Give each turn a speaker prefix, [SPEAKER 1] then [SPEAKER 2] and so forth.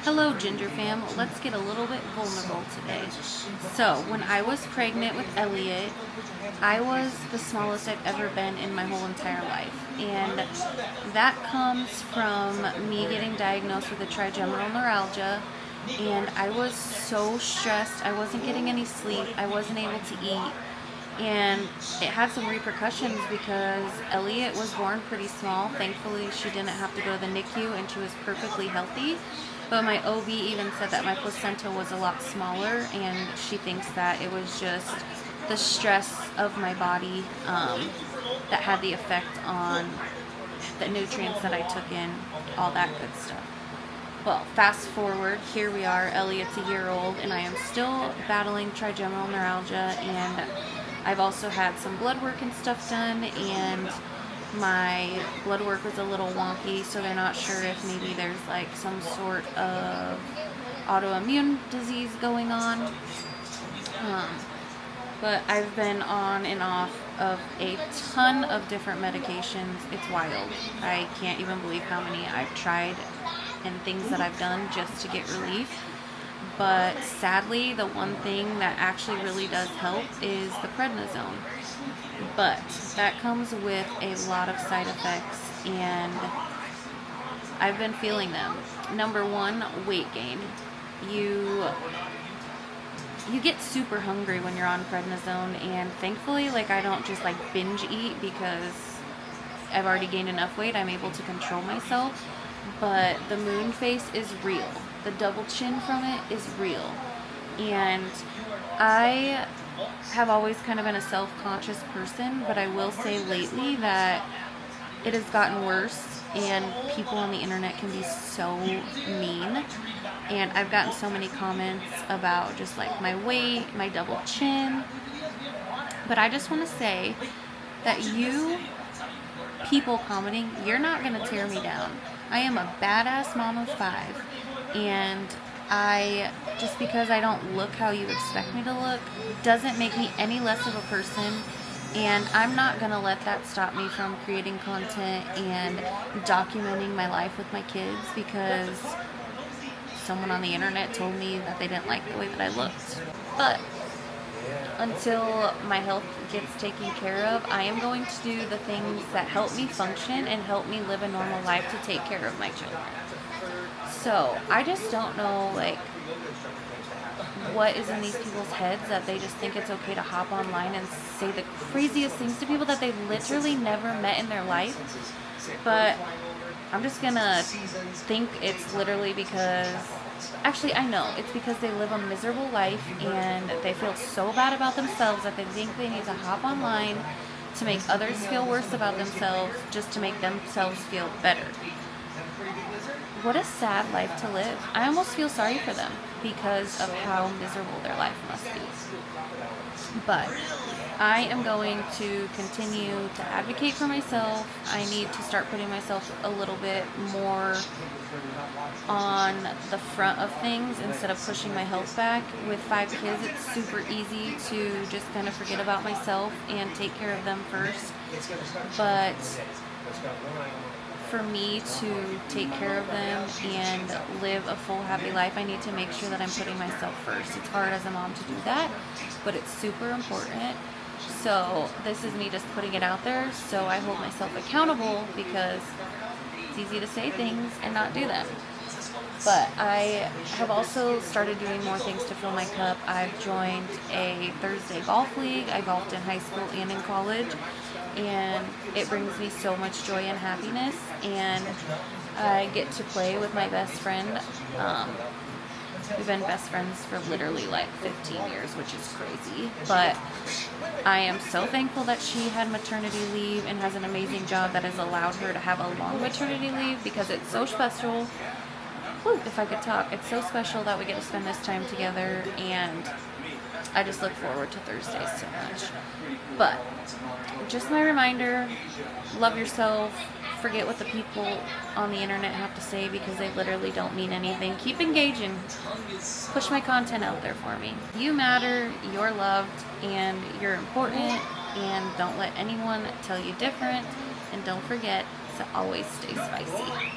[SPEAKER 1] Hello, Ginger Fam. Let's get a little bit vulnerable today. So, when I was pregnant with Elliot, I was the smallest I've ever been in my whole entire life. And that comes from me getting diagnosed with a trigeminal neuralgia. And I was so stressed. I wasn't getting any sleep. I wasn't able to eat. And it had some repercussions because Elliot was born pretty small. Thankfully, she didn't have to go to the NICU and she was perfectly healthy. But my OB even said that my placenta was a lot smaller, and she thinks that it was just the stress of my body that had the effect on the nutrients that I took in, all that good stuff. Well, fast forward, here we are. Elliot's a year old, and I am still battling trigeminal neuralgia, and I've also had some blood work and stuff done, and my blood work was a little wonky, so they're not sure if maybe there's like some sort of autoimmune disease going on. But I've been on and off of a ton of different medications. It's wild. I can't even believe how many I've tried and things that I've done just to get relief. But sadly, the one thing that actually really does help is the prednisone. But that comes with a lot of side effects, and I've been feeling them. Number one, weight gain. You get super hungry when you're on prednisone, and thankfully, I don't just binge eat because I've already gained enough weight. I'm able to control myself. But the moon face is real. The double chin from it is real. And I have always kind of been a self-conscious person, but I will say lately that it has gotten worse, and people on the internet can be so mean. And I've gotten so many comments about just my weight, my double chin. But I just want to say that you people commenting, you're not going to tear me down. I am a badass mom of 5, and just because I don't look how you expect me to look doesn't make me any less of a person, and I'm not going to let that stop me from creating content and documenting my life with my kids because someone on the internet told me that they didn't like the way that I looked. But until my health gets taken care of, I am going to do the things that help me function and help me live a normal life to take care of my children. So I just don't know what is in these people's heads that they just think it's okay to hop online and say the craziest things to people that they literally never met in their life. But I'm just gonna think it's literally because, actually I know, it's because they live a miserable life and they feel so bad about themselves that they think they need to hop online to make others feel worse about themselves just to make themselves feel better. What a sad life to live. I almost feel sorry for them because of how miserable their life must be. But I am going to continue to advocate for myself. I need to start putting myself a little bit more on the front of things instead of pushing my health back. With 5 kids, it's super easy to just kind of forget about myself and take care of them first. But for me to take care of them and live a full happy life, I need to make sure that I'm putting myself first. It's hard as a mom to do that, but it's super important. So this is me just putting it out there so I hold myself accountable, because it's easy to say things and not do them. But I have also started doing more things to fill my cup. I've joined a Thursday golf league. I golfed in high school and in college, and it brings me so much joy and happiness, and I get to play with my best friend. We've been best friends for literally 15 years, which is crazy. But I am so thankful that she had maternity leave and has an amazing job that has allowed her to have a long maternity leave, because it's so special. Whew, if I could talk. It's so special that we get to spend this time together, and I just look forward to Thursdays so much. But just my reminder, love yourself. Forget what the people on the internet have to say, because they literally don't mean anything. Keep engaging. Push my content out there for me. You matter, you're loved, and you're important, and don't let anyone tell you different. And don't forget to always stay spicy.